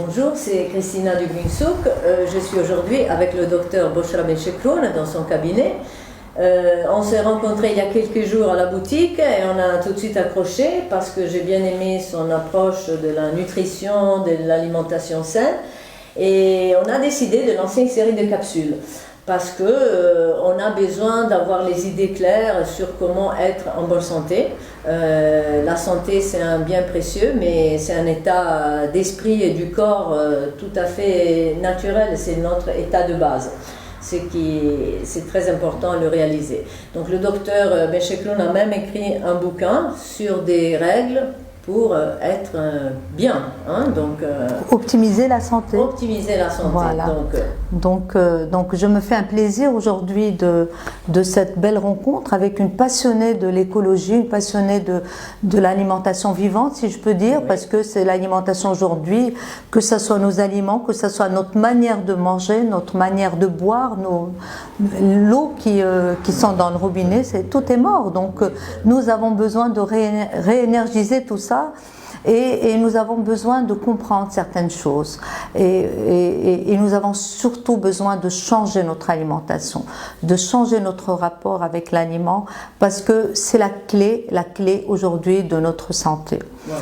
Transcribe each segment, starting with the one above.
Bonjour, c'est Christina Duguinsouk. Je suis aujourd'hui avec le docteur Boshra Benchekroun dans son cabinet. On s'est rencontrés il y a quelques jours à la boutique et on a tout de suite accroché parce que j'ai bien aimé son approche de la nutrition, de l'alimentation saine. Et on a décidé de lancer une série de capsules parce qu'on a besoin d'avoir les idées claires sur comment être en bonne santé. La santé, c'est un bien précieux, mais c'est un état d'esprit et du corps tout à fait naturel, c'est notre état de base. C'est très important à le réaliser. Donc le docteur Benchekroun a même écrit un bouquin sur des règles pour être bien. Optimiser la santé. Optimiser la santé. Voilà. Donc je me fais un plaisir aujourd'hui de cette belle rencontre avec une passionnée de l'écologie, une passionnée de l'alimentation vivante, si je peux dire, oui. Parce que c'est l'alimentation aujourd'hui, que ce soit nos aliments, que ce soit notre manière de manger, notre manière de boire, l'eau qui sont dans le robinet, tout est mort. Donc nous avons besoin de réénergiser tout ça. Et nous avons besoin de comprendre certaines choses et nous avons surtout besoin de changer notre alimentation, de changer notre rapport avec l'aliment parce que c'est la clé aujourd'hui de notre santé. Ouais.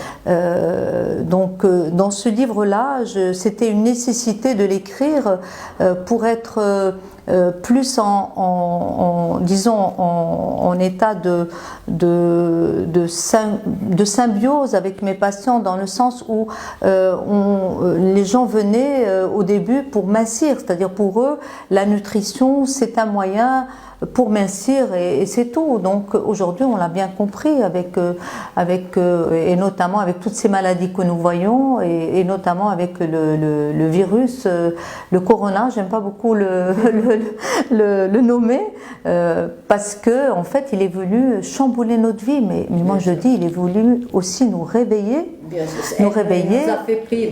Dans ce livre-là, c'était une nécessité de l'écrire pour être plus en état de symbiose avec mes patients, dans le sens où les gens venaient au début pour mincir, c'est-à-dire pour eux la nutrition c'est un moyen pour mincir et c'est tout. Donc aujourd'hui on l'a bien compris et notamment avec toutes ces maladies que nous voyons et notamment avec le virus, le corona, j'aime pas beaucoup le nommer parce que en fait il est venu chambouler notre vie, mais moi je dis il est venu aussi nous réveiller. Nous réveiller,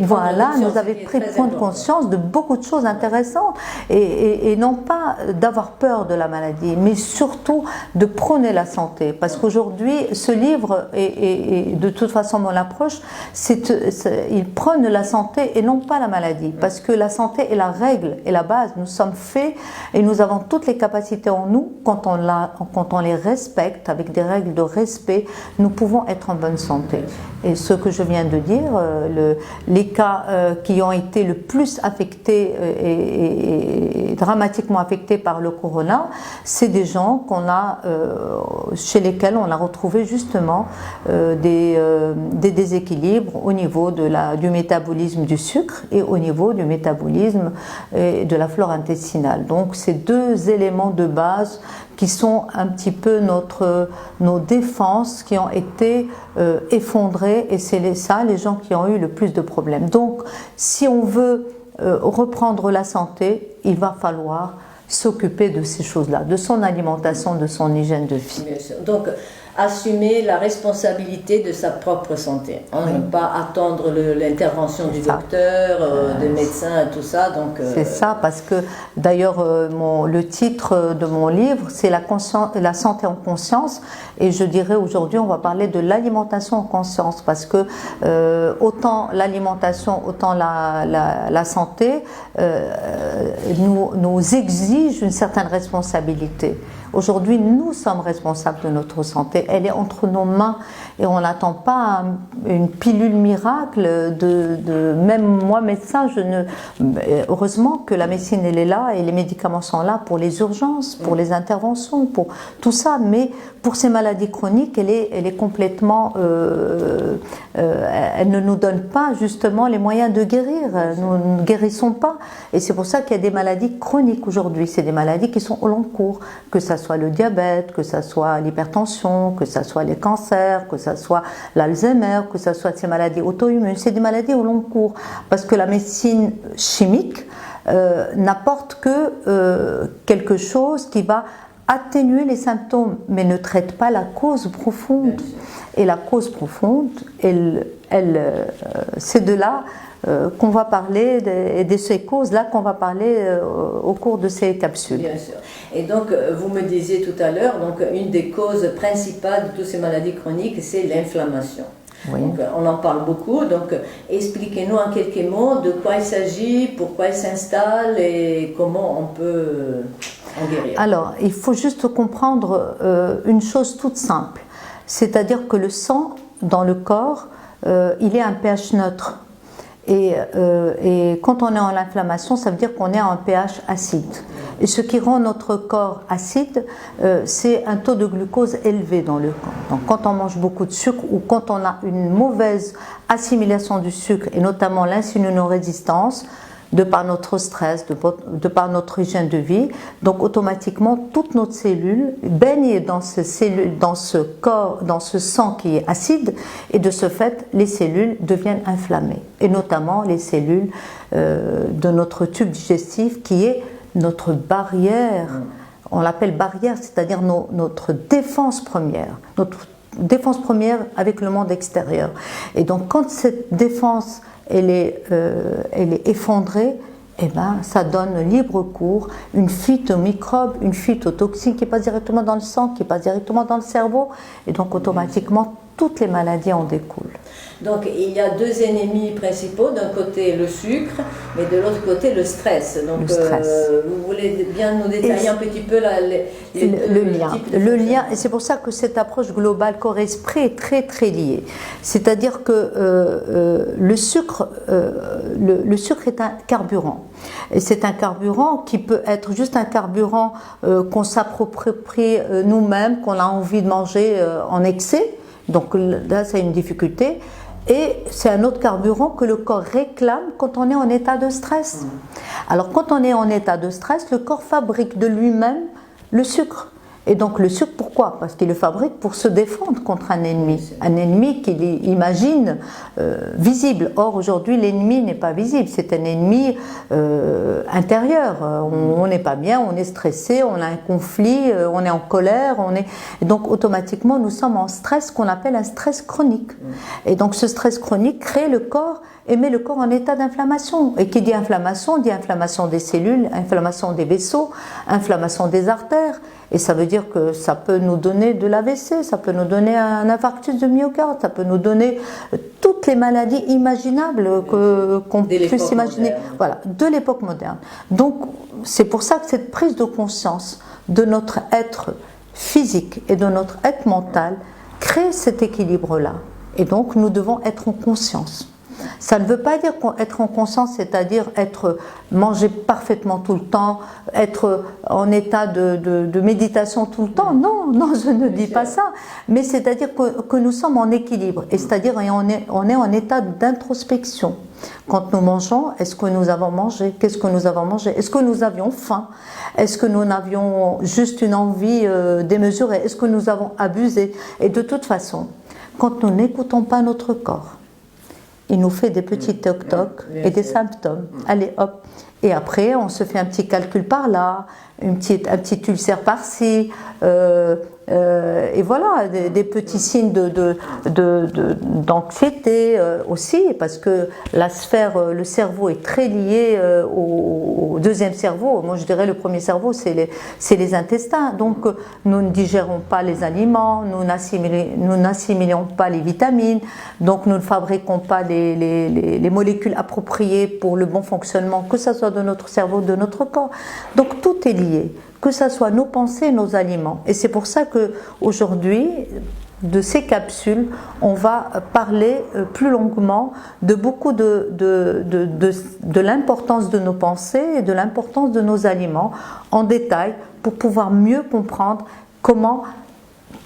nous avait pris prendre conscience de beaucoup de choses intéressantes et non pas d'avoir peur de la maladie, mais surtout de prôner la santé. Parce qu'aujourd'hui, ce livre et de toute façon mon approche, il prône la santé et non pas la maladie. Parce que la santé est la règle et la base. Nous sommes faits et nous avons toutes les capacités en nous. Quand on les respecte avec des règles de respect, nous pouvons être en bonne santé. Et ce que je viens de dire, les cas qui ont été le plus affectés et dramatiquement affectés par le corona, c'est des gens chez lesquels on a retrouvé justement des déséquilibres au niveau du métabolisme du sucre et au niveau du métabolisme et de la flore intestinale. Donc ces deux éléments de base qui sont un petit peu nos défenses qui ont été effondrées et c'est les gens qui ont eu le plus de problèmes. Donc si on veut reprendre la santé, il va falloir s'occuper de ces choses-là, de son alimentation, de son hygiène de vie. Bien sûr. Donc assumer la responsabilité de sa propre santé, oui. Ne pas attendre l'intervention du docteur, des médecins et tout ça. C'est ça, parce que d'ailleurs le titre de mon livre c'est la santé en conscience, et je dirais aujourd'hui on va parler de l'alimentation en conscience, parce que autant l'alimentation, autant la santé nous exige une certaine responsabilité. Aujourd'hui, nous sommes responsables de notre santé. Elle est entre nos mains et on n'attend pas une pilule miracle même moi, médecin, heureusement que la médecine, elle est là et les médicaments sont là pour les urgences, pour les interventions, pour tout ça. Mais pour ces maladies chroniques, elle est complètement... elle ne nous donne pas justement les moyens de guérir. Nous ne guérissons pas. Et c'est pour ça qu'il y a des maladies chroniques aujourd'hui. C'est des maladies qui sont au long cours, que ça soit le diabète, que ça soit l'hypertension, que ça soit les cancers, que ça soit l'Alzheimer, que ça soit ces maladies auto-immunes. C'est des maladies au long cours, parce que la médecine chimique n'apporte que quelque chose qui va atténuer les symptômes, mais ne traite pas la cause profonde. Et la cause profonde, c'est de là qu'on va parler, et de ces causes-là qu'on va parler au cours de ces capsules. Bien sûr. Et donc, vous me disiez tout à l'heure, donc une des causes principales de toutes ces maladies chroniques, c'est l'inflammation. Oui. Donc, on en parle beaucoup. Donc, expliquez-nous en quelques mots de quoi il s'agit, pourquoi il s'installe et comment on peut en guérir. Alors, il faut juste comprendre une chose toute simple. C'est-à-dire que le sang dans le corps, il est un pH neutre. Et quand on est en inflammation, ça veut dire qu'on est à un pH acide. Et ce qui rend notre corps acide, c'est un taux de glucose élevé dans le corps. Donc quand on mange beaucoup de sucre ou quand on a une mauvaise assimilation du sucre, et notamment l'insulinorésistance, de par notre stress, de par notre hygiène de vie, donc automatiquement toutes nos cellules baignent dans ce corps, dans ce sang qui est acide, et de ce fait les cellules deviennent inflammées, et notamment les cellules de notre tube digestif qui est notre barrière. On l'appelle barrière, c'est-à-dire notre défense première, avec le monde extérieur. Et donc quand cette défense elle est effondrée, et ben, ça donne libre cours, une fuite aux microbes, une fuite aux toxines qui passent directement dans le sang, qui passent directement dans le cerveau, et donc automatiquement toutes les maladies en découlent. Donc il y a deux ennemis principaux, d'un côté le sucre, mais de l'autre côté le stress. Donc le stress. Vous voulez bien nous détailler un petit peu le lien, et c'est pour ça que cette approche globale corps-esprit est très très liée. C'est-à-dire que le sucre est un carburant. Et c'est un carburant qui peut être juste un carburant qu'on s'approprie nous-mêmes, qu'on a envie de manger en excès. Donc là, c'est une difficulté. Et c'est un autre carburant que le corps réclame quand on est en état de stress. Alors quand on est en état de stress, le corps fabrique de lui-même le sucre. Et donc le sucre, pourquoi? Parce qu'il le fabrique pour se défendre contre un ennemi qu'il imagine visible. Or aujourd'hui l'ennemi n'est pas visible, c'est un ennemi intérieur. On n'est pas bien, on est stressé, on a un conflit, on est en colère, et donc automatiquement nous sommes en stress qu'on appelle un stress chronique. Et donc ce stress chronique crée le corps et met le corps en état d'inflammation. Et qui dit inflammation des cellules, inflammation des vaisseaux, inflammation des artères. Et ça veut dire que ça peut nous donner de l'AVC, ça peut nous donner un infarctus de myocarde, ça peut nous donner toutes les maladies imaginables qu'on puisse imaginer. Voilà, de l'époque moderne. Donc c'est pour ça que cette prise de conscience de notre être physique et de notre être mental crée cet équilibre-là. Et donc nous devons être en conscience. Ça ne veut pas dire être en conscience, c'est-à-dire manger parfaitement tout le temps, être en état de méditation tout le temps. Non, je ne dis pas ça. Mais c'est-à-dire que nous sommes en équilibre. Et c'est-à-dire on est en état d'introspection. Quand nous mangeons, est-ce que nous avons mangé? Qu'est-ce que nous avons mangé? Est-ce que nous avions faim? Est-ce que nous avions juste une envie démesurée? Est-ce que nous avons abusé? Et de toute façon, quand nous n'écoutons pas notre corps, il nous fait des petits toc-toc et des symptômes. Allez, hop. Et après, on se fait un petit calcul par là, un petit ulcère par-ci, et voilà, des petits signes d'anxiété aussi, parce que la sphère, le cerveau est très lié au deuxième cerveau. Moi, je dirais le premier cerveau, c'est les intestins. Donc, nous ne digérons pas les aliments, nous n'assimilons pas les vitamines, donc nous ne fabriquons pas les molécules appropriées pour le bon fonctionnement, que ce soit de notre cerveau, de notre corps. Donc, tout est lié, que ce soit nos pensées, nos aliments. Et c'est pour ça qu'aujourd'hui, de ces capsules, on va parler plus longuement de beaucoup de l'importance de nos pensées et de l'importance de nos aliments en détail pour pouvoir mieux comprendre comment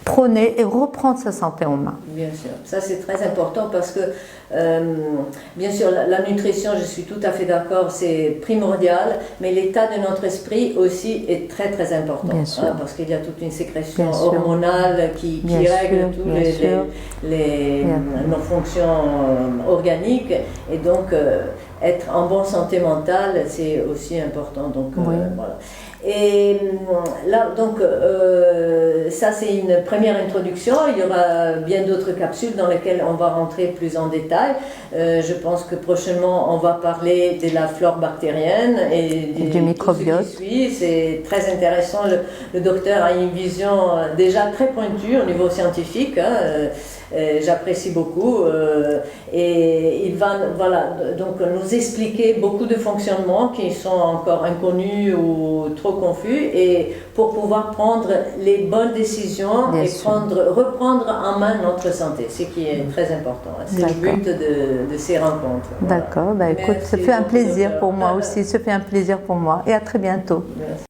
prôner et reprendre sa santé en main. Bien sûr, ça c'est très important parce que bien sûr la nutrition, je suis tout à fait d'accord, c'est primordial, mais l'état de notre esprit aussi est très très important, parce qu'il y a toute une sécrétion hormonale qui règle toutes nos fonctions organiques, et donc être en bonne santé mentale c'est aussi important. Donc voilà. Et là, donc, ça c'est une première introduction. Il y aura bien d'autres capsules dans lesquelles on va rentrer plus en détail. Je pense que prochainement on va parler de la flore bactérienne et du microbiote. C'est très intéressant. Le docteur a une vision déjà très pointue au niveau scientifique. J'apprécie beaucoup. Et il va donc nous expliquer beaucoup de fonctionnements qui sont encore inconnus ou trop confus, et pour pouvoir prendre les bonnes décisions et reprendre en main notre santé, ce qui est très important. C'est le but de ces rencontres. D'accord, écoute, ça fait un plaisir pour moi aussi, ça fait un plaisir pour moi, et à très bientôt. Merci.